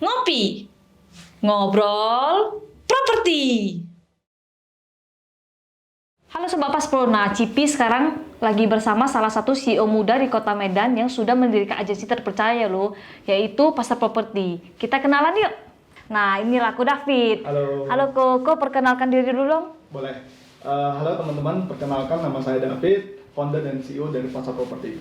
Ngopi, ngobrol, properti. Halo Sobat Pasprona, Cipi sekarang lagi bersama salah satu CEO muda di Kota Medan yang sudah mendirikan agensi terpercaya loh, yaitu Pasar Properti. Kita kenalan yuk. Nah, inilah Ko David. Halo. Halo Ko, perkenalkan diri dulu dong. Boleh. Halo teman-teman, perkenalkan nama saya David, founder dan CEO dari Pasar Properti.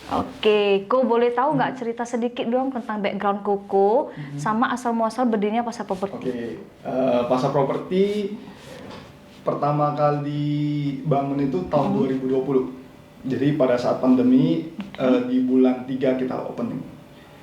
Oke, Ko boleh tahu nggak cerita sedikit dong tentang background Koko sama asal muasal berdirinya Pasar Properti? Oke, Pasar Properti pertama kali bangun itu tahun 2020. Jadi pada saat pandemi di bulan 3 kita opening.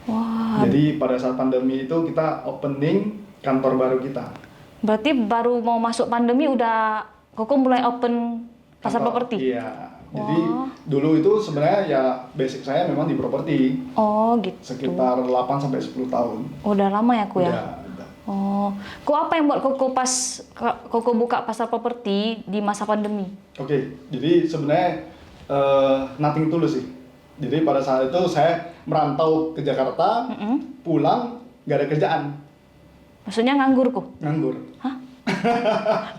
Wah. Jadi pada saat pandemi itu kita opening kantor baru kita. Berarti baru mau masuk pandemi udah Koko mulai open Pasar Properti? Iya. Jadi dulu itu sebenarnya ya basic saya memang di properti. Oh gitu. Sekitar 8 sampai 10 tahun. Udah lama ya Ko ya? Udah. Oh, apa yang buat Koko pas Koko buka Pasar Properti di masa pandemi? Oke, jadi sebenarnya nothing tulus sih. Jadi pada saat itu saya merantau ke Jakarta, pulang nggak ada kerjaan. Maksudnya nganggur Ko? Nganggur. Hah?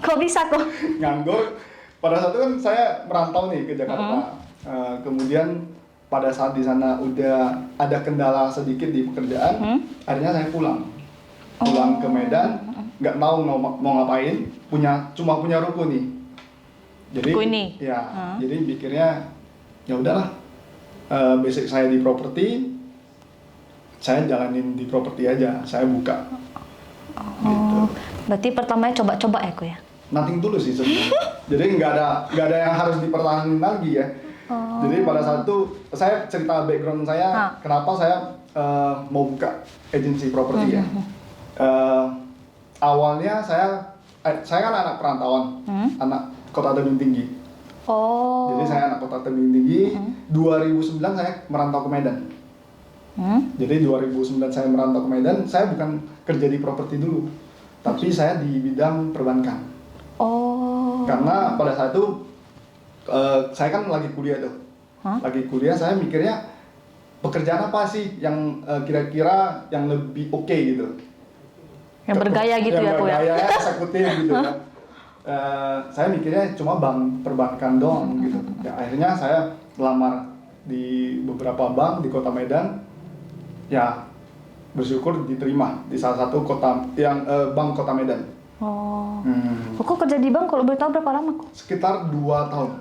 Kok bisa Ko? Nganggur. Pada saat itu kan saya merantau nih ke Jakarta. Kemudian pada saat di sana udah ada kendala sedikit di pekerjaan, akhirnya saya pulang ke Medan, nggak tahu mau ngapain, cuma punya ruko nih. Jadi ruko ini? Ya, jadi pikirnya ya udahlah, basic saya di properti, saya jalanin di properti aja, saya buka. Gitu. Berarti pertamanya coba-coba ya Ko ya? Nothing tulus sih sebenarnya. Jadi nggak ada yang harus dipertahankan lagi ya. Jadi pada saat itu saya cerita background saya, kenapa saya mau buka agensi properti ya. Awalnya saya kan anak perantauan, anak Kota Tebing Tinggi. Oh. Jadi saya anak Kota Tebing Tinggi. 2009 saya merantau ke Medan. Jadi 2009 saya merantau ke Medan, saya bukan kerja di properti dulu, tapi saya di bidang perbankan. Oh. Karena pada saat itu saya kan lagi kuliah tuh. Lagi kuliah saya mikirnya pekerjaan apa sih yang kira-kira yang lebih oke gitu. Yang bergaya gitu ya Ko ya? Yang bergaya, eksekutif gitu kan. Saya mikirnya cuma bank perbankan doang gitu. Ya, akhirnya saya lamar di beberapa bank di Kota Medan. Ya bersyukur diterima di salah satu bank Kota Medan. Oh. Kok kerja di bank kalau boleh tahu berapa lama kok? Sekitar 2 tahun.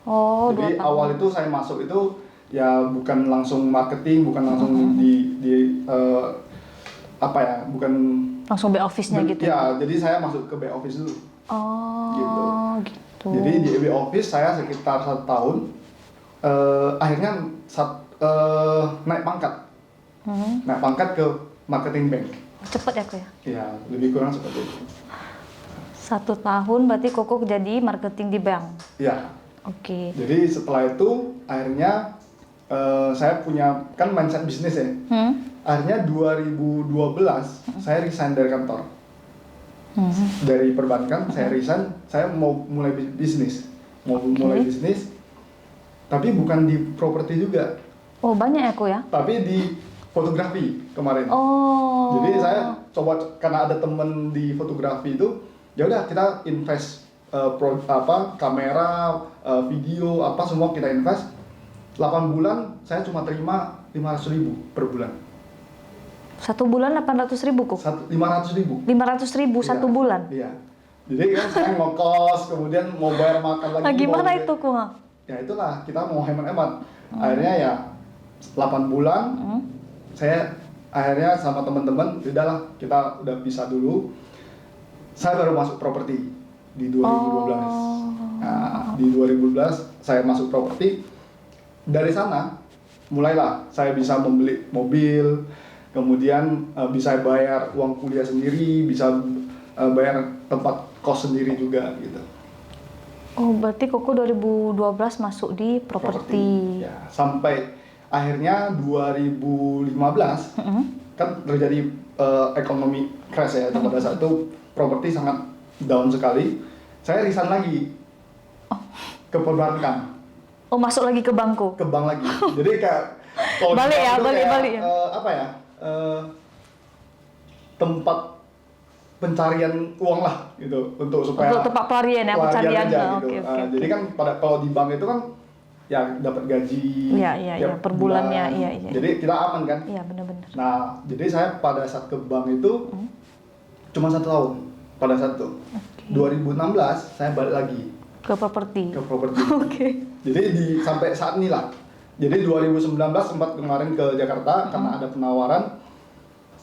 Oh, jadi 2 tahun. awal itu saya masuk itu ya bukan langsung marketing, bukan langsung bukan langsung back office-nya gitu. Ya, jadi saya masuk ke back office dulu. Oh, gitu. Jadi di back office saya sekitar 1 tahun. Akhirnya naik pangkat. Naik pangkat ke marketing bank. Cepet ya Ko ya? Ya, lebih kurang seperti itu. 1 tahun berarti Koko jadi marketing di bank? Ya. Oke. Jadi setelah itu akhirnya saya punya kan mindset bisnis ya. Akhirnya 2012 saya resign dari kantor. Dari perbankan saya resign, saya mau mulai bisnis. Mulai bisnis. Tapi bukan di properti juga. Oh, banyak ya Ko ya? Tapi di fotografi kemarin. Oh. Jadi saya coba karena ada temen di fotografi itu, ya udah kita invest kamera, video semua kita invest. 8 bulan saya cuma terima 500.000 per bulan. 1 bulan 800.000 Ko? 500.000. 500.000 1 bulan? Iya. Jadi kan saya ngokos, kemudian mau bayar makan lagi. Gimana itu Ko? Ya itulah, kita mau hemat-hemat. Akhirnya ya 8 bulan, saya akhirnya sama teman-teman, udahlah kita udah pisah dulu. Saya baru masuk properti di 2012. Nah, di 2012 saya masuk properti. Dari sana mulailah saya bisa membeli mobil, kemudian bisa bayar uang kuliah sendiri, bisa bayar tempat kos sendiri juga gitu. Oh, berarti Koko 2012 masuk di properti. Ya, sampai akhirnya 2015 kan terjadi ekonomi crash ya. Pada saat itu properti sangat down sekali. Saya resign lagi ke perbankan. Oh, masuk lagi ke bangku? Ke bank lagi. Jadi kayak balik ya, balik ya. tempat pencarian uang lah gitu untuk supaya Untuk tempat pelarian ya, pencarian. aja Oh, gitu. oke, oke, Jadi oke. kan kalau di bank itu kan ya dapat gaji Iya, tiap per bulannya, bulan. iya. Jadi kita aman kan. Iya, benar-benar. Nah, jadi saya pada saat ke bank itu cuma 1 tahun pada saat itu. 2016 saya balik lagi Ke properti. ke properti. Oke. Jadi sampai saat ini lah. Jadi 2019 sempat kemarin ke Jakarta karena ada penawaran.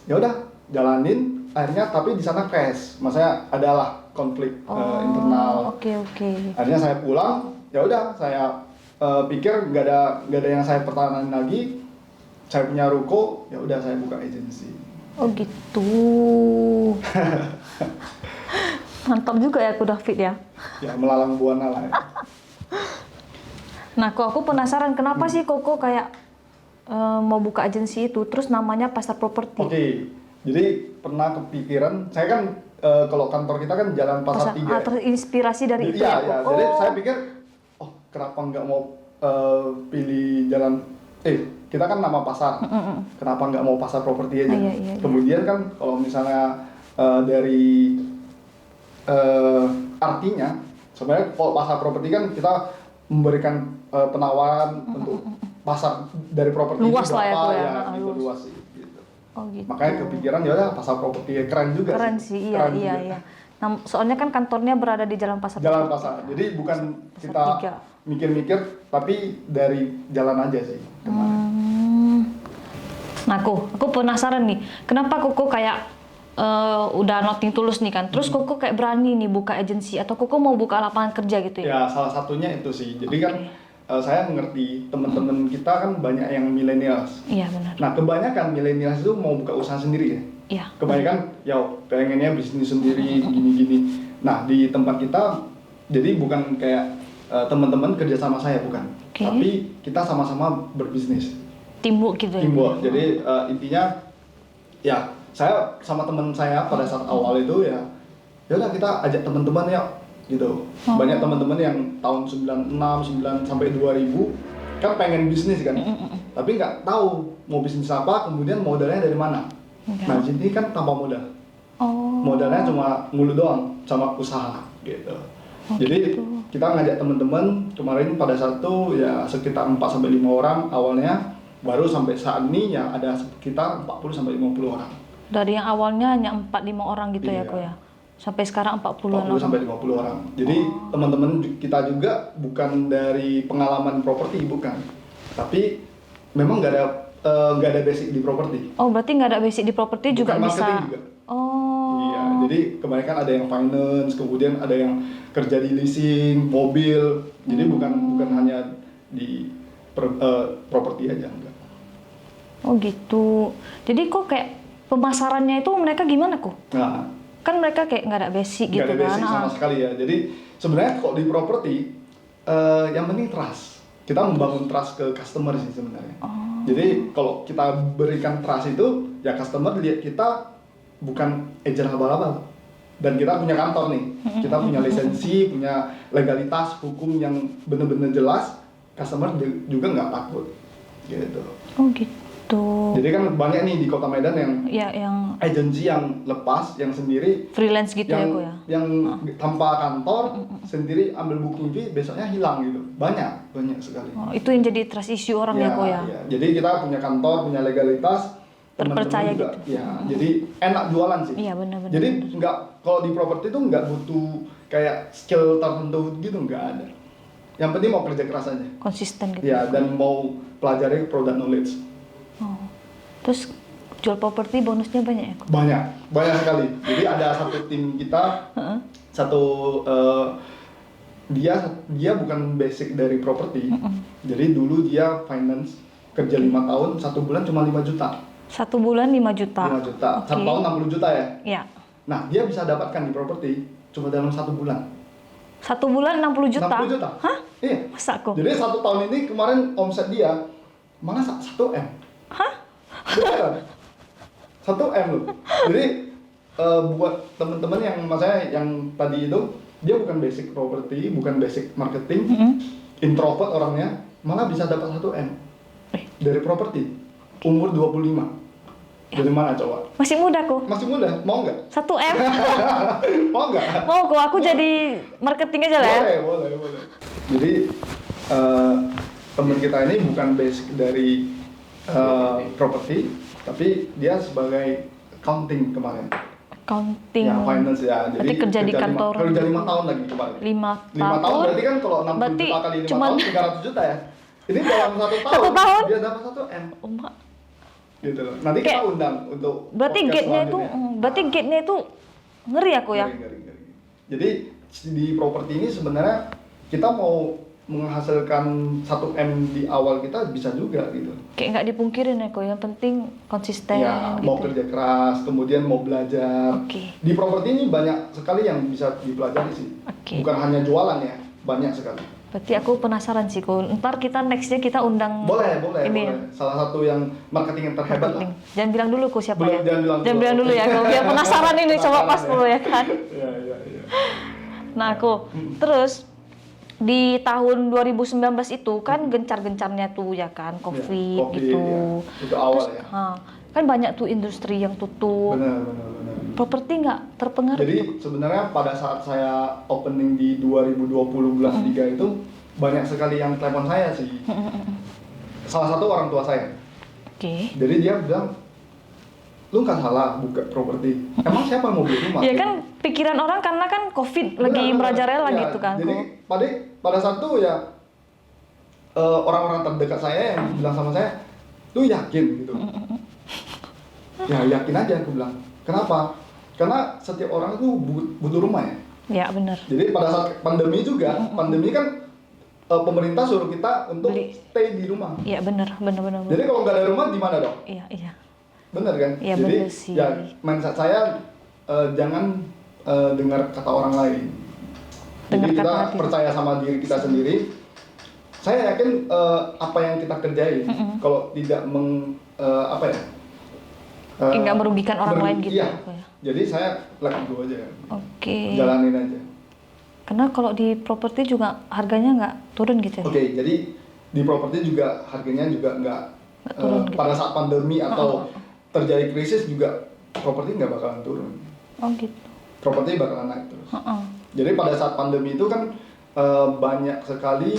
Ya udah, jalanin. Akhirnya tapi di sana crash. Maksudnya adalah konflik internal. Oke. Akhirnya saya pulang. Ya udah, saya pikir nggak ada yang saya pertahanan lagi. Saya punya ruko. Ya udah, saya buka agensi. Oh gitu. Mantap juga ya aku David ya. Ya melalang buana lah ya. Nah, kok aku penasaran kenapa sih Koko kayak mau buka agensi itu, terus namanya Pasar Properti. Oke, jadi pernah kepikiran, saya kan kalau kantor kita kan Jalan Pasar 3. Terinspirasi dari itu Iya, ya, iya. Kok? Jadi saya pikir, oh kenapa nggak mau pilih jalan, kita kan nama pasar, kenapa nggak mau Pasar Properti aja? Iya. Kemudian kan kalau misalnya dari artinya, sebenarnya kalau Pasar Properti kan kita memberikan penawaran untuk pasar dari properti Luas itu lah ya, berapa Bu, ya. ya, Nah, gitu luas. luas sih. Gitu. Oh gitu. Makanya kepikiran ya udah Pasar Properti keren juga Keren sih, iya. Keren juga. Nah, soalnya kan kantornya berada di Jalan Pasar. Jalan pasar. Jadi bukan Pasar kita 3. mikir-mikir, tapi dari jalan aja sih. Nah, aku penasaran nih, kenapa Koko kayak udah nothing tulus nih kan, terus Koko kayak berani nih buka agensi, atau Koko mau buka lapangan kerja gitu ya? Ya salah satunya itu sih. Jadi kan saya mengerti teman-teman kita kan banyak yang millennials. Iya benar. Nah kebanyakan millennials itu mau buka usaha sendiri ya. Iya. Kebanyakan ya pengennya bisnis sendiri gini-gini. Nah di tempat kita jadi bukan kayak teman-teman kerja sama saya bukan, Oke. tapi kita sama-sama berbisnis. Timbuk gitu ya? Timbul. Jadi intinya ya saya sama teman saya pada saat awal itu ya udah kita ajak teman-teman ya gitu. Banyak teman-teman yang tahun 96, 9 sampai 2000 kan pengen bisnis kan. Tapi nggak tahu mau bisnis apa, kemudian modalnya dari mana. Nah, di sini kan tanpa modal. Modalnya cuma mulut doang sama usaha gitu. Jadi kita ngajak teman-teman kemarin pada saat itu ya sekitar 4 sampai 5 orang awalnya, baru sampai saat ini ya ada sekitar 40 sampai 50 orang. Dari yang awalnya hanya 4-5 orang gitu ya, Iya. Ko ya? Sampai sekarang 40-an 40 sampai orang. 50 orang. Jadi teman-teman kita juga bukan dari pengalaman properti, bukan. Tapi memang nggak ada basic di properti. Oh, berarti nggak ada basic di properti juga Bukan bisa? marketing juga. Oh. Iya, jadi kebanyakan ada yang finance, kemudian ada yang kerja di leasing, mobil. Jadi bukan hanya di properti aja, enggak. Oh gitu. Jadi kok kayak pemasarannya itu mereka gimana kok? Nah, Kan mereka kayak nggak ada basic nggak gitu ada basic kan? sama sekali ya. Jadi sebenarnya kok di properti yang penting trust. Kita membangun trust ke customer sih sebenarnya. Jadi kalau kita berikan trust itu, ya customer lihat kita bukan agent abal-abal. Dan kita punya kantor nih, kita punya lisensi, punya legalitas hukum yang benar-benar jelas. Customer juga nggak takut, gitu. Oh gitu. Jadi kan banyak nih di Kota Medan yang Ya yang agensi yang lepas, yang sendiri, freelance gitu ya kok ya? yang tanpa kantor, sendiri ambil booking fee, besoknya hilang gitu. Banyak sekali. Oh, itu yang jadi trust issue orang ya kok ya? Iya. Jadi kita punya kantor, punya legalitas, teman-teman Terpercaya juga, gitu. ya. Jadi enak jualan sih. Iya benar-benar. Jadi nggak, kalau di properti itu nggak butuh kayak skill tertentu gitu, nggak ada. Yang penting mau kerja keras aja. Konsisten gitu. Ya, dan mau pelajari product knowledge. Oh. Terus jual properti bonusnya banyak ya kok? Banyak sekali. Jadi ada satu tim kita, dia bukan basic dari properti. Jadi dulu dia finance, kerja 5 tahun, 1 bulan cuma 5 juta. 1 bulan 5 juta. 5 juta. Oke. 1 tahun 60 juta ya. Iya. Nah, dia bisa dapatkan di properti cuma dalam 1 bulan. 1 bulan 60 juta. 60 juta. Hah? Iya. Masa kok? Jadi 1 tahun ini kemarin omset dia malah 1 M. Hah? Beneran. 1 M loh. Jadi buat teman-teman yang maksudnya yang tadi itu, dia bukan basic properti, bukan basic marketing, introvert orangnya, malah bisa dapat 1 M dari properti umur 25. Dari mana coba? Masih muda ku. Masih muda, mau nggak? 1 M. Mau nggak? Mau aku jadi marketing aja lah ya. Boleh. Jadi teman kita ini bukan basic dari properti, tapi dia sebagai accounting kemarin. Accounting. Ya, finance ya. Jadi Berarti kerja di kantor. Kerja 5 tahun lagi kemarin. 5 5 tahun tahun. berarti kan kalau 60 Berarti juta kali 5 cuman tahun 300 juta ya. Ini dalam 1 tahun, 1 tahun? dia dapat 1 M. Oh, Mak. Gitu loh. Nanti kita Kayak- undang untuk Berarti podcast gate-nya itu selanjutnya. berarti gate-nya itu ngeri aku ya. Ngeri. Jadi di properti ini sebenarnya kita mau menghasilkan 1 M di awal kita bisa juga gitu. Kayak nggak dipungkirin ya kok, yang penting konsisten Ya, gitu. mau kerja keras, kemudian mau belajar. Oke. Di properti ini banyak sekali yang bisa dipelajari sih. Oke. Bukan hanya jualan ya, banyak sekali. Berarti aku penasaran sih kok. Ntar kita nextnya kita undang Boleh. ini ya. Salah satu yang marketing yang terhebat lah. Marketing. Jangan bilang dulu kok siapa Belum, ya. jangan bilang dulu. dulu ya kok. Biar penasaran ini coba Penasaran pas ya. dulu ya kan. Iya. Nah aku terus di tahun 2019 itu kan gencar-gencarnya tuh ya kan COVID Covid, gitu. ya. Itu awal Terus, ya. kan banyak tuh industri yang tutup. Benar. Properti nggak terpengaruh Jadi tuh? sebenarnya pada saat saya opening di 2020 bulan 3 itu banyak sekali yang telepon saya sih. Salah satu orang tua saya. Oke. Jadi dia bilang, lu nggak salah buka properti. Emang siapa yang mau beli rumah? Ya kan pikiran orang karena kan COVID lagi Benar. merajalela Ya, gitu kan. Jadi pada saat itu ya orang-orang terdekat saya yang bilang sama saya, lu yakin gitu? Ya yakin aja aku bilang. Kenapa? Karena setiap orang itu butuh rumah ya. Ya benar. Jadi pada saat pandemi juga, pandemi kan pemerintah suruh kita untuk Beli. stay di rumah. Iya benar. Jadi kalau nggak ada rumah gimana dong? Iya. Bener kan? Iya, Jadi bener sih. ya mindset saya jangan dengar kata orang lain. Dengar Jadi kita kata hati. percaya sama diri kita sendiri. Saya yakin apa yang kita kerjain kalau tidak Nggak merugikan orang lain gitu. Iya. Apa ya? Jadi saya let go aja. Oke. Jalanin aja. Karena kalau di properti juga harganya nggak turun gitu ya. Oke, jadi di properti juga harganya juga nggak Nggak turun gitu. pada saat pandemi atau terjadi krisis juga properti nggak bakalan turun. Oh gitu. Properti bakalan naik terus. Heeh. Jadi pada saat pandemi itu kan banyak sekali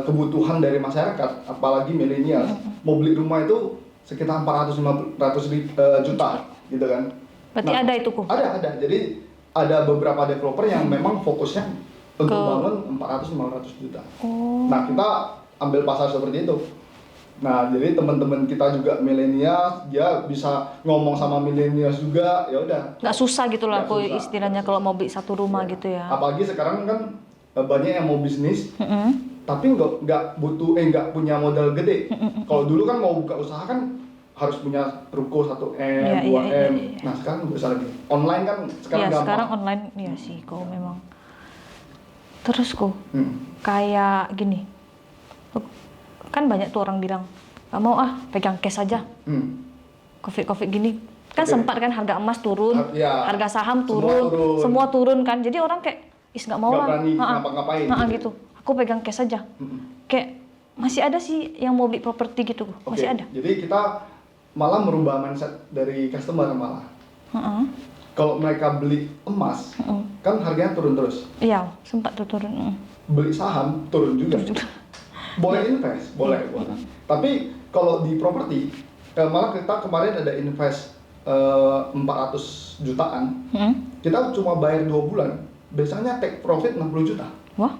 kebutuhan dari masyarakat, apalagi milenial. Mau beli rumah itu sekitar 400-500 juta, gitu kan? Berarti Nah, ada itu kok. Ada. Jadi ada beberapa developer yang memang fokusnya untuk Ke- bangun 400-500 juta. Oh. Nah, kita ambil pasar seperti itu. Nah, jadi teman-teman kita juga milenial, dia bisa ngomong sama milenial juga, ya udah. Nggak susah gitu lah Nggak kok susah, istilahnya nggak kalau susah. mau beli satu rumah gitu ya. Apalagi sekarang kan banyak yang mau bisnis, Mm-mm. tapi nggak punya modal gede. Kalau dulu kan mau buka usaha kan harus punya ruko 1 M, Iya, 2 iya, M. iya. Nah, sekarang nggak usah lagi. Online kan sekarang Iya gampang. sekarang online ya sih kok memang. Terus kok Hmm. kayak gini. Kan banyak tuh orang bilang nggak mau pegang cash aja. Hmm. Covid gini kan Oke. sempat kan harga emas turun, Ya, harga saham semua turun, turun. semua turun kan. Jadi orang kayak nggak mau Nggak lah. berani Ha-ha. ngapa-ngapain Ha-ha, gitu. gitu. Aku pegang cash aja. Hmm. Kayak masih ada sih yang mau beli properti gitu, Oke, masih ada. jadi kita malah merubah mindset dari customer malah. Ha-ha. Kalau mereka beli emas, Mm. kan harganya turun terus. Iya, sempat tuh turun. Beli saham turun juga. Boleh invest, boleh. Tapi kalau di properti, malah kita kemarin ada invest 400 jutaan. Hmm. Kita cuma bayar 2 bulan. Biasanya take profit 60 juta. Wah,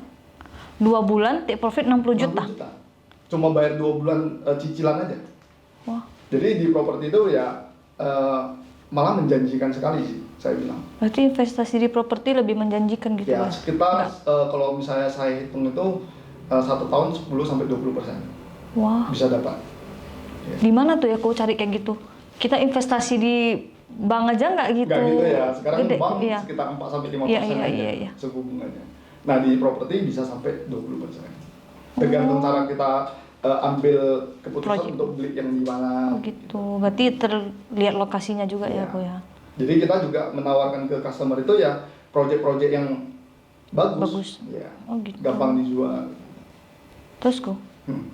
2 bulan take profit 60 juta. 60 juta. Cuma bayar 2 bulan cicilan aja. Wah, Jadi di properti itu ya malah menjanjikan sekali sih, saya bilang. berarti investasi di properti lebih menjanjikan gitu Ya, kan? sekitar kalau misalnya saya hitung itu 1 tahun 10-20% Wah, bisa dapat. di mana tuh ya kau cari kayak gitu? Kita investasi di bank aja nggak gitu? Nggak gitu ya, sekarang Gede, bank iya. sekitar 4-5% Iya, aja iya. suku bunganya. Nah di properti bisa sampai 20%. Tergantung cara kita ambil keputusan Project. untuk beli yang di mana. Oh gitu, berarti terlihat lokasinya juga ya Iya. kok ya? Jadi kita juga menawarkan ke customer itu ya project-project yang bagus. Bagus. Ya, Oh gitu. gampang dijual. Terus kok, Hmm.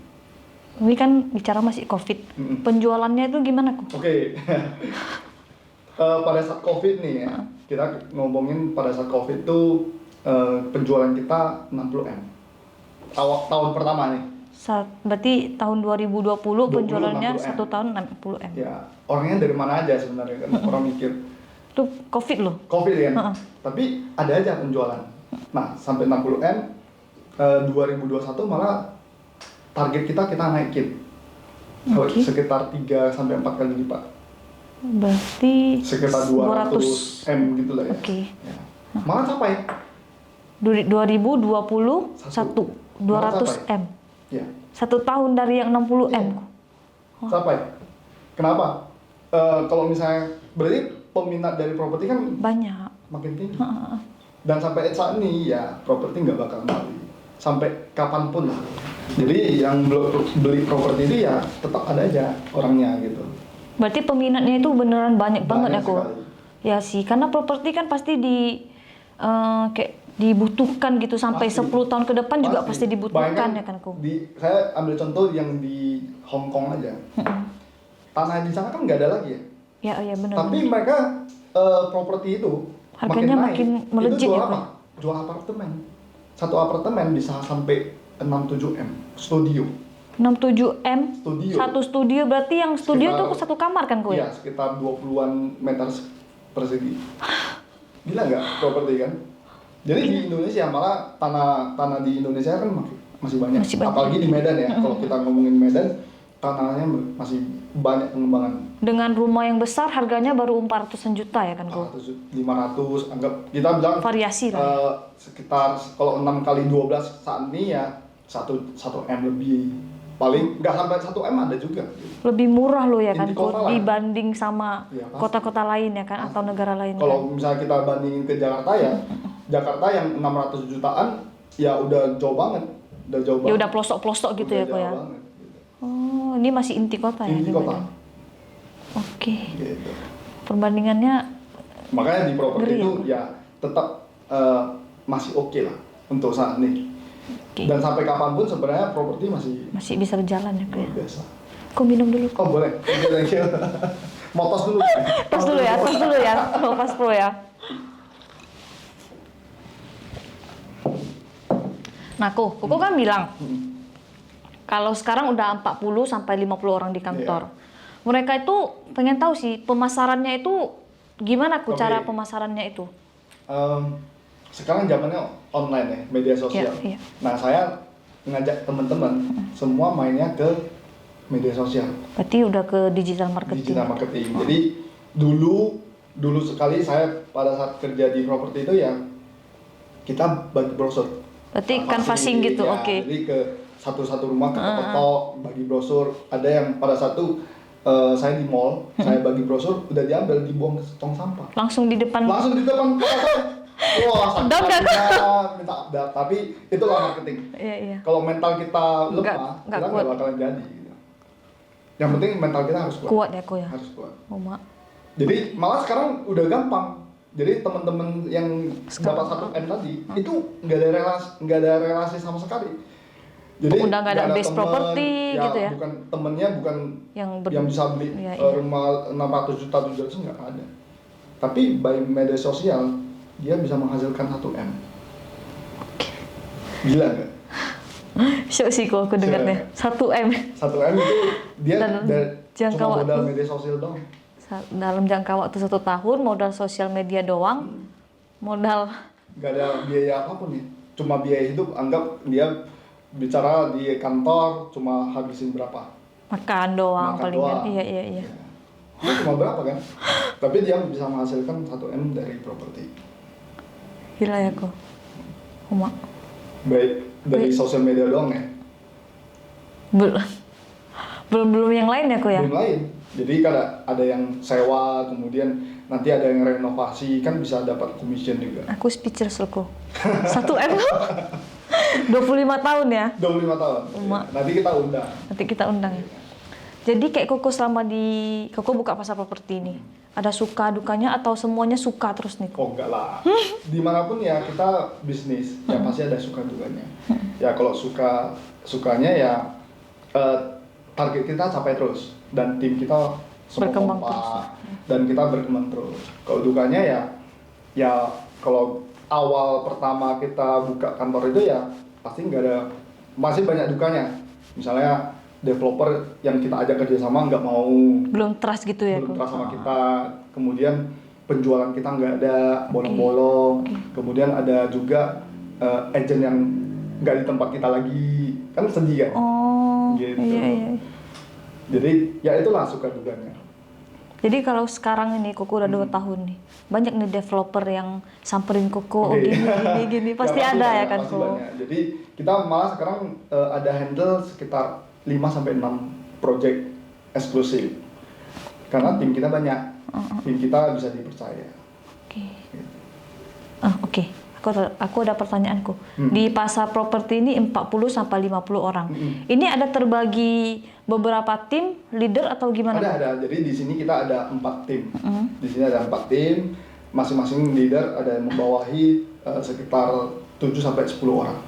Ini kan bicara masih COVID. Penjualannya itu gimana kok? Oke. Pada saat COVID nih ya, kita ngomongin pada saat COVID itu penjualan kita 60M. Tahun pertama nih. Berarti tahun 2020 penjualannya 60M. satu tahun 60M. Ya, orangnya dari mana aja sebenarnya kan orang mikir. Itu COVID loh. COVID kan. Tapi ada aja penjualan. Nah, sampai 60M 2021 malah target kita naikin. Oke. Sekitar 3 sampai 4 kali lipat. Berarti Sekitar 200M gitu lah ya. Oke. Ya. Malah capai. 2021 Malah 200M. Ya. Satu tahun dari yang 60M. Iya. Capai. Kenapa? Kalau misalnya berarti peminat dari properti kan Banyak. makin tinggi. Dan sampai saat ini ya properti nggak bakal mati. Sampai kapanpun lah. Jadi yang beli properti itu ya tetap ada aja orangnya gitu. Berarti peminatnya itu beneran banyak banget ya kok. sekali. Ya sih, karena properti kan pasti kayak dibutuhkan gitu sampai Pasti. 10 tahun ke depan juga pasti dibutuhkan Bayangkan ya kan kok. Saya ambil contoh yang di Hong Kong aja. Tanah di sana kan nggak ada lagi ya. Ya, oh ya benar. Tapi mereka properti itu Harganya naik. makin melejit Itu jual ya, apa? Pak? Jual apartemen. Satu apartemen bisa sampai 6-7M studio. 67M. Studio. Satu studio berarti yang studio Sekitar- tuh satu kamar kan kok Iya, ya? sekitar 20-an meter persegi. Gila nggak properti kan? Jadi di Indonesia malah tanah di Indonesia kan masih banyak. Masih banyak. Apalagi di Medan ya. Kalau kita ngomongin Medan, tanahnya masih banyak pengembangan. Dengan rumah yang besar harganya baru 400-an juta ya kan kok? 500, anggap kita bilang Variasi lah. sekitar kalau 6 kali 12 saat ini ya 1 M lebih, paling nggak sampai 1 M ada juga. Lebih murah loh ya kan Inti kok kota lah. dibanding sama Iya, pasti. kota-kota lain ya kan atau negara lain Kalau kan? misalnya kita bandingin ke Jakarta ya, Jakarta yang 600 jutaan ya udah jauh banget, udah jauh Ya banget. udah pelosok-pelosok gitu Udah ya kok jauh ya? banget, gitu. Oh, ini masih inti kota ya? Inti di kota. Medan? Oke, Gitu. perbandingannya Makanya di properti Ngeri itu ya, ya tetap masih oke lah untuk saat ini. oke. Dan sampai kapanpun sebenarnya properti masih Masih bisa berjalan ya kok ya? luar biasa. Kok minum dulu? Oh boleh, thank you. Mau tos dulu. Tos dulu ya, tos dulu ya. Oh, pas pro ya. Nah, Koko kan bilang kalau sekarang udah 40 sampai 50 orang di kantor. Mereka itu pengen tahu sih pemasarannya itu gimana Oke. cara pemasarannya itu? Sekarang zamannya online ya, media sosial. Iya, iya. Nah saya ngajak teman-teman semua mainnya ke media sosial, Berarti udah ke digital marketing. digital marketing. Jadi dulu sekali saya pada saat kerja di properti itu ya kita bagi brosur. Berarti Nah, canvassing masih, gitu, ya, oke. Jadi ke satu-satu rumah ketok-ketok bagi brosur. Ada yang pada satu saya di mall, saya bagi brosur udah diambil dibuang ke tong sampah. Langsung di depan. Langsung di depan mata saya. Wah, Dam, sakit Kak. hatinya, minta tapi itulah marketing. Iya, iya. Kalau mental kita Nggak lemah, kuat. kita nggak bakalan jadi. Gitu. Yang penting mental kita harus kuat. Kuat ya, Ko ya. Harus kuat. Oh, Mak. Jadi malah sekarang udah gampang. Jadi teman-teman yang Sekarang. dapat 1 M tadi itu nggak ada relasi sama sekali. Jadi Udah nggak ada base temen, property gitu ya? Bukan temennya, bukan yang bisa beli Iya, iya. rumah 600 juta 700 nggak ada. Tapi by media sosial dia bisa menghasilkan 1 M. Gila nggak? Syok sih kok aku dengarnya. 1M. 1 M itu dia Dan jangka cuma modal waktu. media sosial dong. Dalam jangka waktu 1 tahun modal sosial media doang. Modal Nggak ada biaya apapun nih. Cuma biaya hidup, anggap dia bicara di kantor cuma habisin berapa. makan doang Makan palingan. doang. Iya, iya, iya. Itu cuma berapa kan? Tapi dia bisa menghasilkan 1 M dari properti. Gila ya kok. Mak. Baik dari sosial media doang ya. Belum yang lain ya kok ya. Belum lain. Jadi ada yang sewa, kemudian nanti ada yang renovasi, kan bisa dapat commission juga. Aku speechless loh kok. 1M 25 tahun ya. 25 tahun. Mak. Nanti kita undang. Nanti kita undang ya. Jadi kayak Koko selama Koko buka pasar properti ini, ada suka dukanya atau semuanya suka terus nih? Oh enggak lah. Dimanapun ya kita bisnis, ya pasti ada suka dukanya. Ya kalau sukanya ya target kita capai terus dan tim kita semua Berkembang kompak, terus. dan kita berkembang terus. Kalau dukanya ya kalau awal pertama kita buka kantor itu ya pasti masih banyak dukanya. Misalnya developer yang kita ajak kerjasama nggak mau, Belum trust gitu ya, belum Ko? trust sama kita, kemudian penjualan kita nggak ada, bolong-bolong, kemudian ada juga agent yang nggak di tempat kita lagi, kan sedih kan? Oh, Gitu. iya. Jadi ya itulah suka dukanya. Jadi kalau sekarang ini Koko udah 2 tahun nih, banyak nih developer yang samperin Koko, oh Oke. gini, pasti Ya, ada ya banyak, kan, pasti Ko? banyak. Jadi kita malah sekarang ada handle sekitar 5-6 project eksklusif. Karena tim kita banyak, tim kita bisa dipercaya. Oke. Oke. Aku ada pertanyaanku. Hmm. Di pasar properti ini 40-50 orang. Ini ada terbagi beberapa tim, leader atau gimana? Ada. Jadi di sini kita ada 4 tim. Di sini ada 4 tim, masing-masing leader ada yang membawahi sekitar 7-10 orang.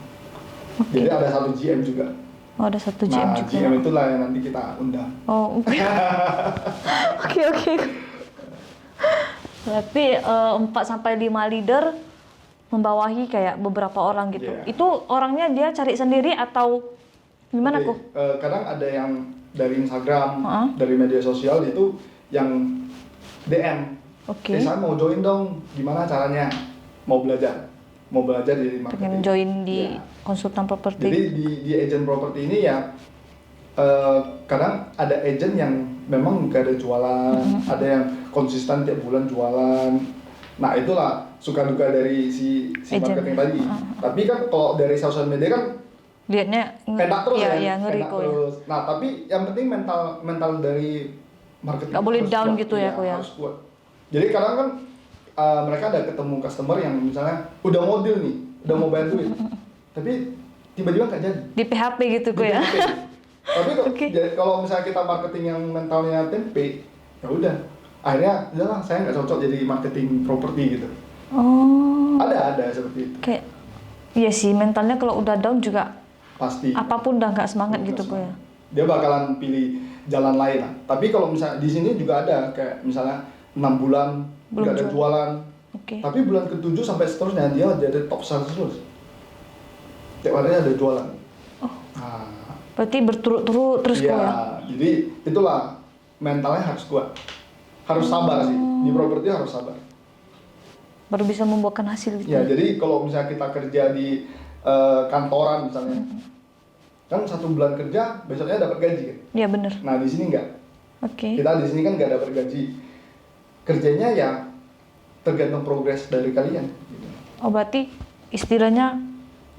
Jadi ada satu GM juga. Oh, ada satu GM Nah, juga. GM itulah yang nanti kita undang. Oh, oke. Oke. Berarti 4-5 leader membawahi kayak beberapa orang gitu. Iya. Itu orangnya dia cari sendiri atau gimana, Oke, Ko? kadang ada yang dari Instagram, Heeh. dari media sosial itu yang DM. Oke. Saya mau join dong, gimana caranya? Mau belajar di marketing. Pengen join di Iya. konsultan properti. Jadi di agent properti ini ya kadang ada agent yang memang gak ada jualan, ada yang konsisten tiap bulan jualan. Nah itulah suka duka dari si Agent. marketing tadi. Tapi kan kalau dari sosial media kan Lihatnya pendak terus ya, iya, ngeri pendak kok ya. terus. Nah tapi yang penting mental dari marketing Nggak boleh harus down kuat. gitu ya, Iya, Ko ya. harus kuat. Jadi kadang kan mereka ada ketemu customer yang misalnya udah mau deal nih, udah mau bayar duit, tapi tiba-tiba nggak jadi. Di PHP gitu, Ko ya. Di tempe. Tapi Oke. kalau misalnya kita marketing yang mentalnya tempe, ya udah. Akhirnya, udahlah saya nggak cocok jadi marketing properti gitu. Oh. Ada seperti itu. Kayak iya sih, mentalnya kalau udah down juga Pasti. apapun udah nggak semangat Nggak gitu, Ko ya. Dia bakalan pilih jalan lain lah. Tapi kalau misalnya di sini juga ada kayak misalnya 6 bulan Belum nggak ada jual. jualan. Oke. Tapi bulan ke-7 sampai seterusnya dia jadi top sales terus. Tiap hari ada jualan. Oh. Nah, Berarti berturut-turut terus, Ko iya, ya. jadi itulah mentalnya harus kuat. Harus sabar sih. Di properti harus sabar. Baru bisa membuahkan hasil gitu. Ya, jadi kalau misalnya kita kerja di kantoran misalnya, kan 1 bulan kerja, besoknya dapat gaji kan. Iya bener. Nah di sini enggak. Oke. Kita di sini kan nggak dapat gaji. Kerjanya ya tergantung progres dari kalian. Gitu. Oh berarti istilahnya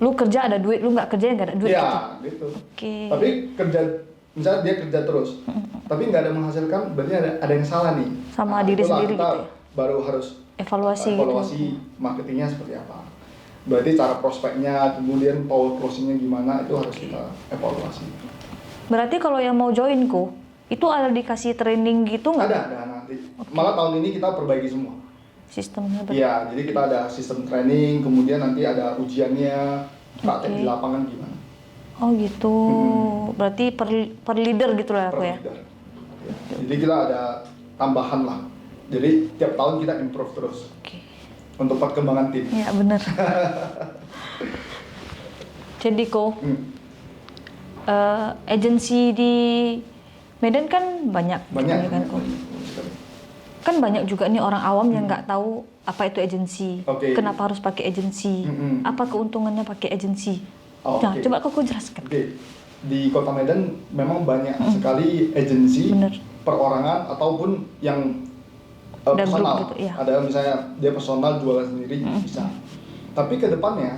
lu kerja ada duit, lu nggak kerja ya nggak ada duit gitu. Ya, gitu. Oke. Tapi kerja, misalnya dia kerja terus, tapi nggak ada menghasilkan, berarti ada yang salah nih. Sama diri itulah sendiri kita gitu ya? baru harus Evaluasi evaluasi gitu. marketingnya seperti apa. Berarti cara prospeknya, kemudian power closingnya gimana, itu harus kita evaluasi. Berarti kalau yang mau join Ko, itu ada dikasih training gitu nggak? Ada nanti. Malah tahun ini kita perbaiki semua. Sistemnya berarti. Iya, jadi kita ada sistem training, kemudian nanti ada ujiannya, praktek di lapangan gimana. Oh gitu. Berarti per leader gitu lah Per aku ya. leader. Jadi kita ada tambahan lah. Jadi tiap tahun kita improve terus Oke. untuk perkembangan tim. Iya bener. Jadi Ko, agensi di Medan kan banyak, Banyak. gitu ya kan Ko. Banyak sekali. Kan banyak juga nih orang awam yang nggak tahu apa itu agensi. Oke. Kenapa harus pakai agensi? Apa keuntungannya pakai agensi? Oh, Nah, oke. coba Koko jelaskan. Oke, di Kota Medan memang banyak sekali agensi Bener. perorangan ataupun yang Ada personal. grup gitu, iya. Ada misalnya dia personal jualan sendiri bisa. Tapi ke depannya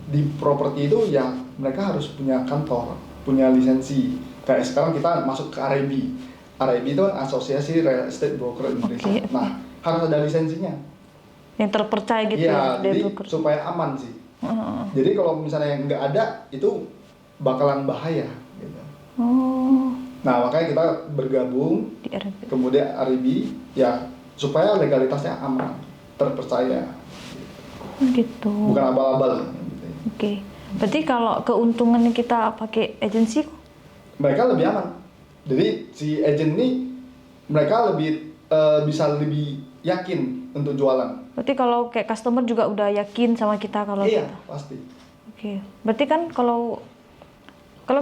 di properti itu ya mereka harus punya kantor, punya lisensi. Kayak sekarang kita masuk ke RIB. RIB itu kan Asosiasi Real Estate Broker Indonesia. Oke. Nah, harus ada lisensinya. Yang terpercaya gitu Iya, ya, dari jadi broker. supaya aman sih. Heeh. Jadi kalau misalnya nggak ada itu bakalan bahaya. Gitu. Oh, Nah makanya kita bergabung, di RB. kemudian RIB ya supaya legalitasnya aman, terpercaya, Gitu. bukan abal-abal. Gitu. Oke. Berarti kalau keuntungannya kita pakai agensi, mereka lebih aman. Jadi si agent ini mereka lebih bisa lebih yakin untuk jualan. Berarti kalau kayak customer juga udah yakin sama kita kalau Iya, kita. pasti. Oke. Berarti kan kalau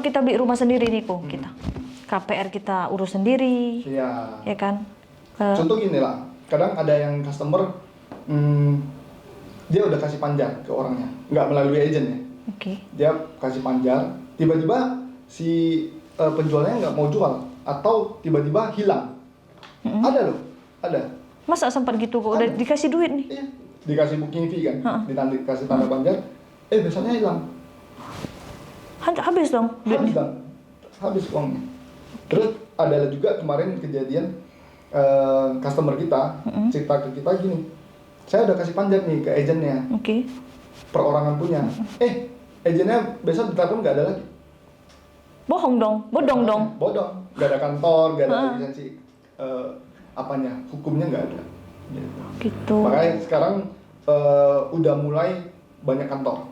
kita beli rumah sendiri nih kok kita. KPR kita urus sendiri. Iya. Ya kan? Contoh gini lah, kadang ada yang customer dia udah kasih panjar ke orangnya, nggak melalui agent ya. Oke. Dia kasih panjar, tiba-tiba si penjualnya nggak mau jual atau tiba-tiba hilang. Ada loh, ada. Masa sempat gitu kok udah Ada. dikasih duit nih? Iya, dikasih booking fee kan, dikasih tanda panjar, besoknya hilang. Habis dong Habis duitnya. bang, habis uangnya. Terus ada juga kemarin kejadian customer kita cerita ke kita gini, saya udah kasih panjar nih ke agennya, Oke. perorangan punya. Agennya besok ditelepon nggak ada lagi. Bohong dong, bodong dong. Bodong, nggak ada kantor, nggak ada lisensi apanya, hukumnya nggak ada. Gitu. Makanya sekarang udah mulai banyak kantor,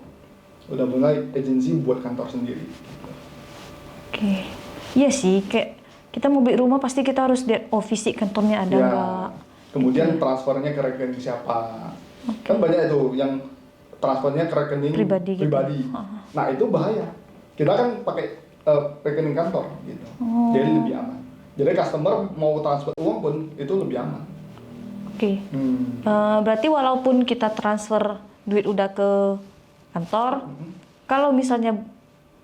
udah mulai agensi buat kantor sendiri. Oke. Iya sih, kayak kita mau beli rumah pasti kita harus lihat fisik kantornya ada Ya, nggak. kemudian transfernya ke rekening siapa? Kan banyak itu yang transfernya ke rekening Pribadi gitu. Nah itu bahaya. Kita kan pakai rekening kantor gitu, jadi lebih aman. Jadi customer mau transfer uang pun itu lebih aman. Oke. Berarti walaupun kita transfer duit udah ke kantor, kalau misalnya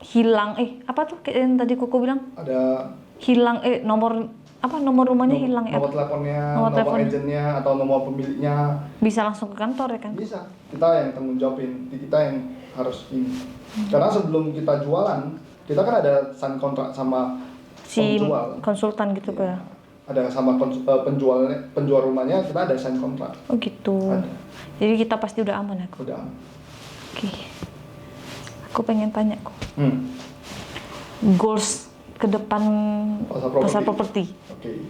hilang, apa tuh kayak yang tadi Koko bilang? Ada Hilang, nomor rumahnya hilang ya? nomor teleponnya, Nomor nomor telepon. agennya atau nomor pemiliknya. Bisa langsung ke kantor ya kan? Bisa, kita yang tanggung jawabin, kita yang harus ini. Karena sebelum kita jualan, kita kan ada sign kontrak sama Si penjual. konsultan gitu kok ya? Ada sama penjual rumahnya, kita ada sign kontrak. Oh gitu. Ada. Jadi kita pasti udah aman ya kok? Udah. Oke. Aku pengen tanya kok. Goals ke depan pasar properti. Oke.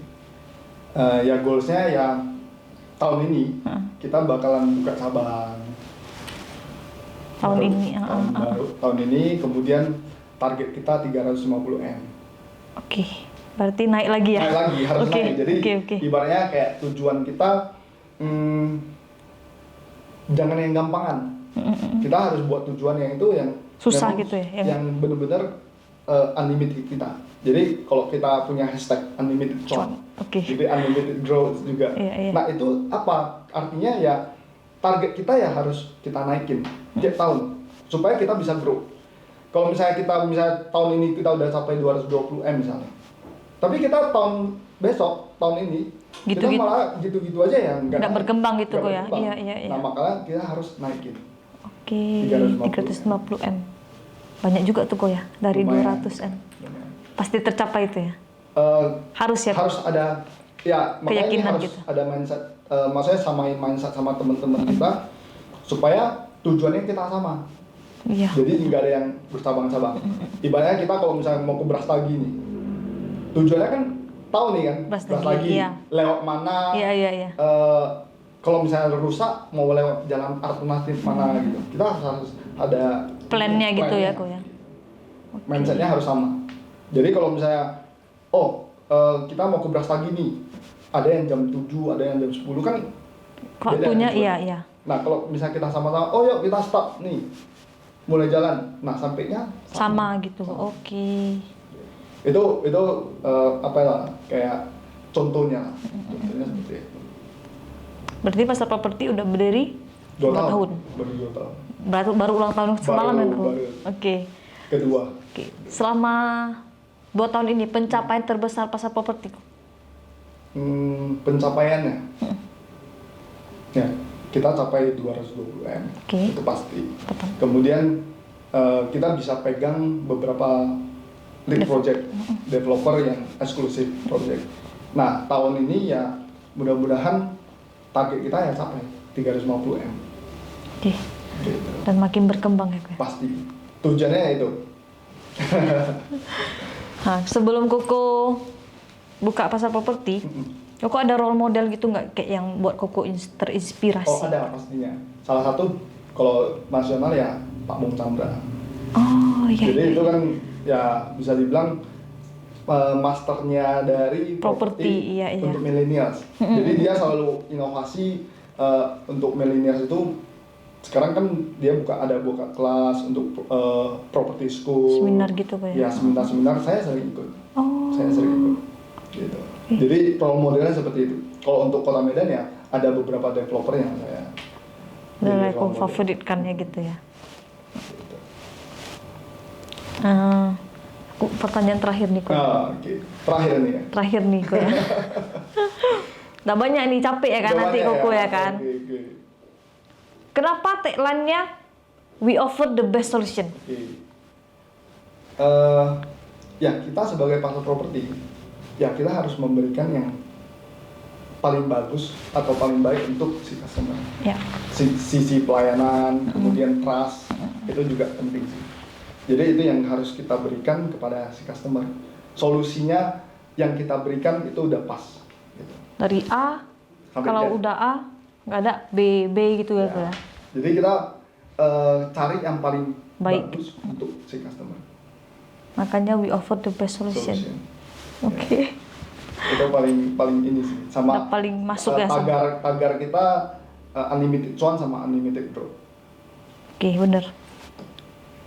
Ya goalsnya ya tahun ini kita bakalan buka cabang. Tahun ini. Tahun ini kemudian target kita 350 M. Oke. Berarti naik lagi ya? Naik lagi, harus Oke, naik. Jadi oke. ibaratnya kayak tujuan kita jangan yang gampangan. Kita harus buat tujuan yang itu yang Susah memang gitu ya, yang benar-benar unlimited kita. Jadi kalau kita punya hashtag unlimited cuan, Oke. jadi unlimited growth juga. Iya. Nah itu apa? Artinya ya target kita ya harus kita naikin tiap tahun supaya kita bisa grow. Kalau misalnya tahun ini kita udah capai 220 M misalnya, tapi kita tahun besok, tahun ini kita malah gitu-gitu aja ya, nggak berkembang gitu kok ya? Iya. Nah makanya kita harus naikin. Oke, 350 M. Banyak juga tuh kok ya, dari Lumayan. 200 M. Pasti tercapai itu ya? Harus ya? Harus ada, ya makanya ini keyakinan harus gitu. ada mindset, maksudnya samain mindset sama teman-teman kita, supaya tujuannya kita sama. Iya. Jadi nggak ada yang bercabang-cabang. Ibaratnya kita kalau misalnya mau ke Brastagi nih, tujuannya kan tahu nih kan, Brastagi iya. lewat mana, Iya. kalau misalnya rusak mau lewat jalan alternatif mana gitu. Kita harus ada Plannya gitu ya kok ya? Mindsetnya harus sama. Jadi kalau misalnya, kita mau ke Brastagi nih, ada yang jam 7, ada yang jam 10 kan Waktunya beda, iya. Nah kalau misalnya kita sama-sama, yuk kita start nih, mulai jalan. Nah sampainya Sama gitu. Oke. Itu apa ya, kayak contohnya seperti itu. Berarti pasar properti udah berdiri 2 tahun. Baru 2 tahun. Baru ulang tahun semalam ya kok? baru. Oke. Kedua. Oke. Selama 2 tahun ini pencapaian terbesar pasar properti kok? Pencapaiannya, ya kita capai 220 M, Oke. itu pasti. Betul. Kemudian kita bisa pegang beberapa lead project, developer yang eksklusif project. Nah tahun ini ya mudah-mudahan target kita ya capai 350 M. Oke. Gitu. Dan makin berkembang ya kok? Pasti. Tujuannya itu. Nah, sebelum Koko buka pasar properti, Koko ada role model gitu nggak kayak yang buat Koko terinspirasi? Oh ada pastinya. Salah satu kalau nasional ya Pak Bung Chandra. Oh iya. Jadi itu kan ya bisa dibilang masternya dari Properti, iya, iya. untuk millennials. Jadi dia selalu inovasi untuk millennials itu. Sekarang kan dia buka kelas untuk property school. Seminar gitu Kak ya? Ya, seminar-seminar saya sering ikut. Oh. Saya sering ikut. Gitu. Jadi role modelnya seperti itu. Kalau untuk Kota Medan ya ada beberapa developer yang saya jadi role model. Favoritkannya gitu ya. Gitu. Aku pertanyaan terakhir nih Kak. Oke. Terakhir nih ya. Terakhir nih Kak ya. Udah banyak nih, capek ya kan Udah nanti banyak Koko ya kan. Oke. Kenapa tagline-nya we offer the best solution? Oke. Ya kita sebagai pasar properti, ya kita harus memberikan yang paling bagus atau paling baik untuk si customer. Ya. Sisi pelayanan, kemudian trust, itu juga penting sih. Jadi itu yang harus kita berikan kepada si customer. Solusinya yang kita berikan itu udah pas. Gitu. Dari A, Sampai kalau Z. udah A, nggak ada B gitu ya Kak ya. Jadi kita cari yang paling Baik. bagus untuk si customer. Makanya we offer the best solution. Oke. Itu paling ini sih. Sama Udah paling masuk ya sama. tagar kita unlimited cuan sama unlimited growth. Oke, bener.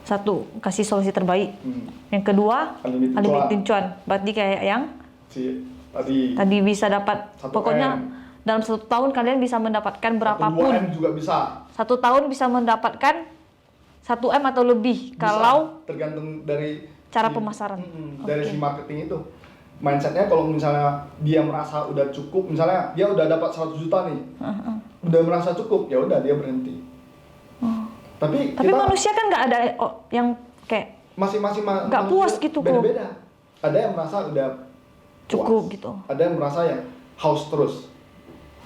Satu, kasih solusi terbaik. Yang kedua, Unlimited unlimited cuan. Berarti kayak yang Si tadi tadi bisa dapat, 1 pokoknya M. dalam 1 tahun kalian bisa mendapatkan 2 berapapun. M juga bisa. 1 tahun bisa mendapatkan 1 M atau lebih. Bisa, kalau tergantung dari cara pemasaran. Dari Oke. si marketing itu. Mindsetnya kalau misalnya dia merasa udah cukup, misalnya dia udah dapat 100 juta nih, udah merasa cukup, ya udah dia berhenti. Tapi kita manusia kan nggak ada yang kayak masing-masing nggak manusia puas gitu kok. beda-beda. Ada yang merasa udah cukup puas. gitu. Ada yang merasa ya haus terus.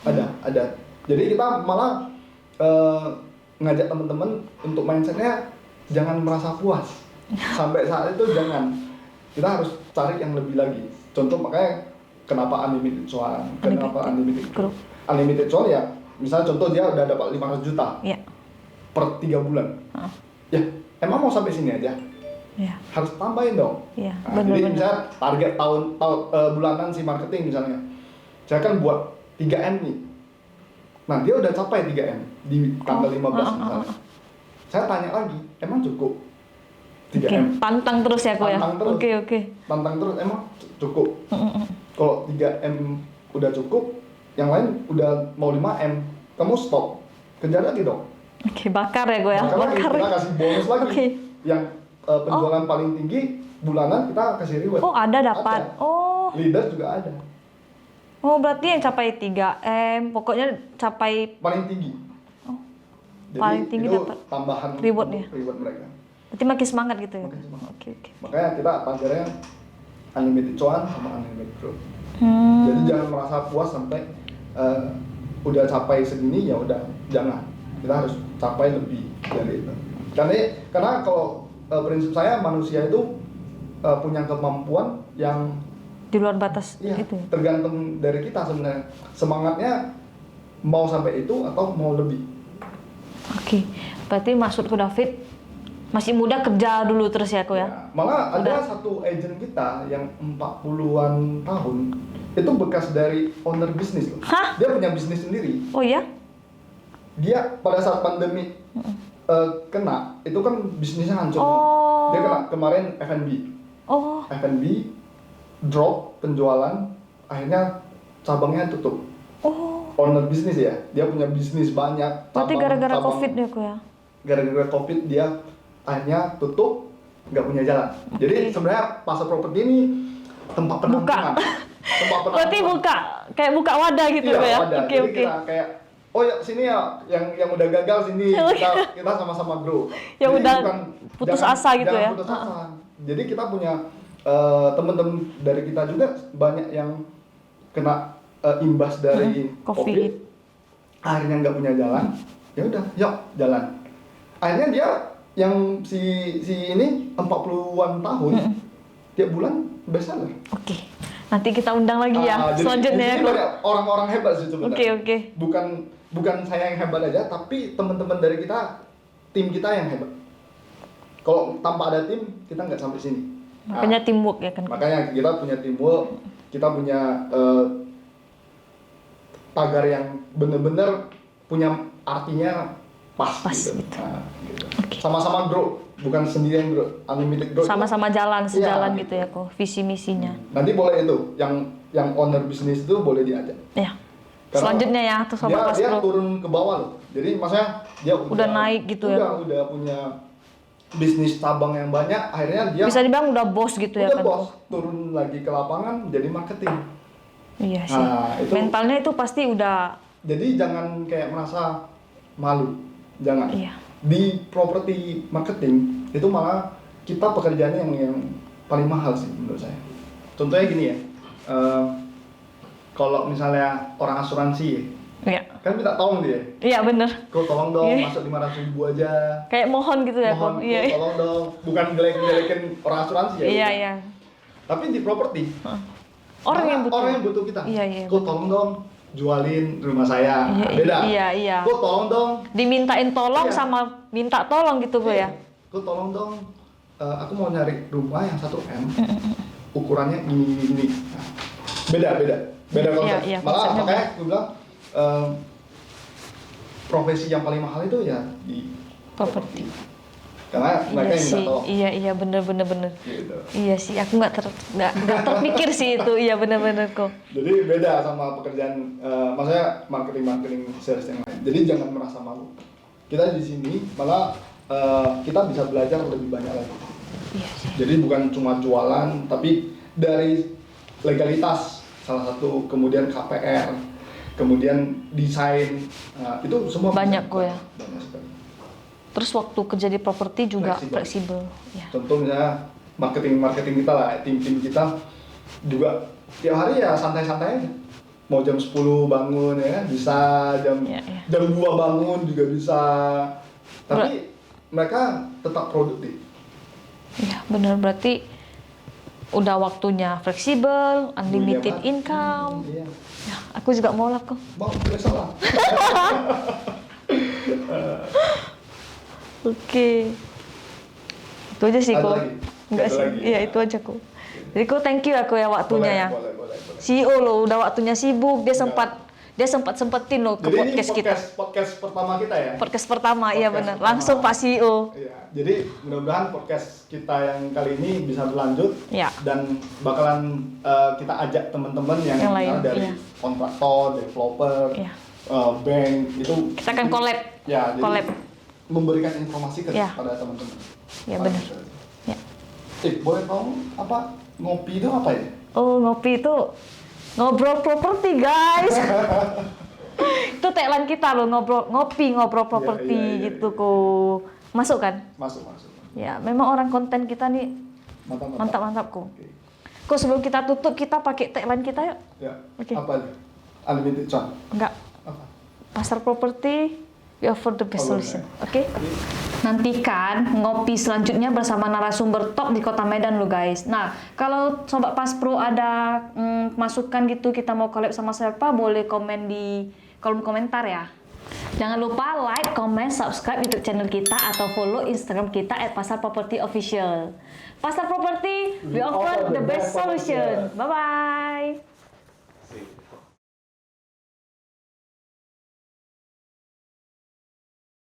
Ada. Jadi kita malah ngajak teman-teman untuk mindsetnya jangan merasa puas. Sampai saat itu jangan. Kita harus cari yang lebih lagi. Contoh makanya kenapa unlimited cuan, kenapa unlimited Group. unlimited cuan ya. Misalnya contoh dia udah dapat 500 juta Iya. per 3 bulan. Ya, emang mau sampai sini aja? Iya. Harus tambahin dong. Iya, Nah, jadi benar-benar. misalnya target bulanan si marketing misalnya, saya kan buat 3M nih. Nah dia udah capai 3M di tanggal 15 misalnya. Saya tanya lagi, emang cukup 3M? Tantang terus ya kok ya. Tantang terus. Oke. Tantang terus, emang cukup? Kalau 3M udah cukup, yang lain udah mau 5M, kamu stop, kejar lagi dong. Oke, bakar ya gue ya. Bakar lagi, kita kasih bonus lagi. Oke. Yang penjualan paling tinggi bulanan kita kasih reward. Oh, ada dapat. Ada. Oh. Leader juga ada. Oh, berarti yang capai 3M, pokoknya capai Paling tinggi. Oh. Jadi Paling tinggi itu dapat tambahan rewardnya. untuk reward mereka. berarti makin semangat gitu ya. Makin semangat. Oke. Makanya kita tagarnya unlimited cuan sama unlimited growth. Jadi jangan merasa puas sampai udah capai segini ya udah, jangan. Kita harus capai lebih dari itu. Karena kalau prinsip saya manusia itu punya kemampuan yang Di luar batas ya, itu. tergantung dari kita sebenarnya. Semangatnya mau sampai itu atau mau lebih. Oke. Berarti maksudku David masih muda kerja dulu terus ya aku ya. Malah ada satu agent kita yang 40-an tahun itu bekas dari owner bisnis loh. Hah? Dia punya bisnis sendiri. Oh ya? Dia pada saat pandemi kena, itu kan bisnisnya hancur. Oh. Dia kena kemarin F&B. Oh. F&B drop penjualan, akhirnya cabangnya tutup. Oh. Owner bisnis ya, dia punya bisnis banyak. Berarti gara-gara COVID ya aku ya. Gara-gara COVID dia akhirnya tutup, nggak punya jalan. Jadi sebenarnya pasar properti ini tempat penampungan. Tempat penampungan. Berarti kayak buka wadah gitu Iya, ya. wadah. Oke. Jadi kita kayak oh ya sini ya yang udah gagal sini kita sama-sama grow. Yang Jadi udah putus asa gitu jangan ya. Putus asa. Jadi kita punya teman-teman dari kita juga banyak yang kena imbas dari COVID. Akhirnya nggak punya jalan. Ya udah, yuk jalan. Akhirnya dia yang si ini 40-an tahun tiap bulan bestseller. Oke. Nanti kita undang lagi ya selanjutnya ya. Jadi banyak orang-orang hebat sih sebenarnya. Oke. Bukan saya yang hebat aja, tapi teman-teman dari kita, tim kita yang hebat. Kalau tanpa ada tim, kita nggak sampai sini. Makanya teamwork ya kan. Makanya kita punya teamwork, kita punya pagar yang bener-bener punya artinya pas gitu. Nah, gitu. Oke. Sama-sama grow, bukan sendirian grow, unlimited grow. Sama-sama jalan, sejalan Iya, gitu ya kok, visi misinya. Nanti boleh itu, yang owner bisnis itu boleh diajak. Ya. Karena Selanjutnya ya, tuh Sobat dia Paspro. turun ke bawah loh. Jadi maksudnya dia Udah naik gitu ya. Udah punya bisnis cabang yang banyak, akhirnya dia Bisa dibilang udah bos gitu ya udah kan. bos, turun lagi ke lapangan jadi marketing. Iya sih. Nah, itu- Mentalnya itu pasti udah. Jadi jangan kayak merasa malu, jangan. Iya. Di properti marketing itu malah kita pekerjaannya yang paling mahal sih menurut saya. Contohnya gini ya, kalau misalnya orang asuransi, Iya. kan minta tolong dia, Iya bener. kok tolong dong Iya. masuk 500.000 aja. Kayak mohon gitu ya Mohon kok. Iya. kok tolong dong, bukan jelek-jelekin orang asuransi ya. Iya bukan. iya. Tapi di properti Orang malah yang butuh. orang yang butuh kita. Iya, iya, Kok tolong dong jualin rumah saya. Iya, Nah, beda. iya, iya. Kok tolong dong. Dimintain tolong Iya. sama minta tolong gitu kok ya. Kok tolong dong. Aku mau nyari rumah yang 1 M. Ukurannya gini. Nah, beda konsep. Iya, iya, Malah konsepnya makanya aku bilang profesi yang paling mahal itu ya di Properti. karena mereka Iya yang minta sih, tolong. iya bener. Gitu. Iya sih, aku nggak terpikir sih itu, iya bener kok. Jadi beda sama pekerjaan, maksudnya marketing sales yang lain. Jadi jangan merasa malu. Kita di sini malah kita bisa belajar lebih banyak lagi. Iya sih. Jadi bukan cuma jualan, tapi dari legalitas salah satu, kemudian KPR, kemudian desain, itu semua Banyak bisa. kok ya. Banyak sekali. Terus waktu kerja di properti juga Fleksibel. fleksibel. Ya. Contoh misalnya marketing kita lah, tim kita juga tiap hari ya santai-santai aja. Mau jam 10 bangun ya bisa, jam Iya, iya. jam 2 bangun juga bisa. Tapi mereka tetap produktif. Iya bener, berarti udah waktunya fleksibel, unlimited Iya, Pak. income. Iya. Ya, aku juga mau lah kok. Mau besok lah. Oke. Itu aja sih Ada kok. lagi? Enggak Ada sih. lagi? Iya itu aja kok. Jadi kok thank you aku ya waktunya ya. Boleh. CEO lo udah waktunya sibuk, dia sempetin lo ke Jadi ini podcast kita. podcast pertama kita ya. Podcast pertama, iya Podcast benar. pertama. Langsung Pak CEO. Iya. Jadi mudah-mudahan podcast kita yang kali ini bisa berlanjut. Ya. Dan bakalan kita ajak teman-teman yang Yang lain, misalnya dari iya. kontraktor, developer, Iya. bank itu. Kita akan collab. Ya, jadi Collab. memberikan informasi Iya. kepada teman-teman. Ya benar. Ya. Boleh tahu apa ngopi itu apa ya? Oh, ngopi itu ngobrol properti, guys. Itu tagline kita loh, ngobrol properti iya, gitu kok. Masuk kan? Masuk. Ya, memang orang konten kita nih mantap kok. Oke. Kok sebelum kita tutup kita pakai tagline kita yuk? Ya. Oke. Apa itu? Unlimited charm. Enggak. Apa? Pasar properti, we offer the best Oh, solution. Oke? Nantikan ngopi selanjutnya bersama narasumber top di Kota Medan lo guys. Nah, kalau Sobat Paspro ada masukan gitu, kita mau collab sama siapa, boleh komen di kolom komentar ya. Jangan lupa like, comment, subscribe YouTube channel kita atau follow Instagram kita @pasarpropertyofficial. Pasar Property, we offer the best solution. Bye-bye.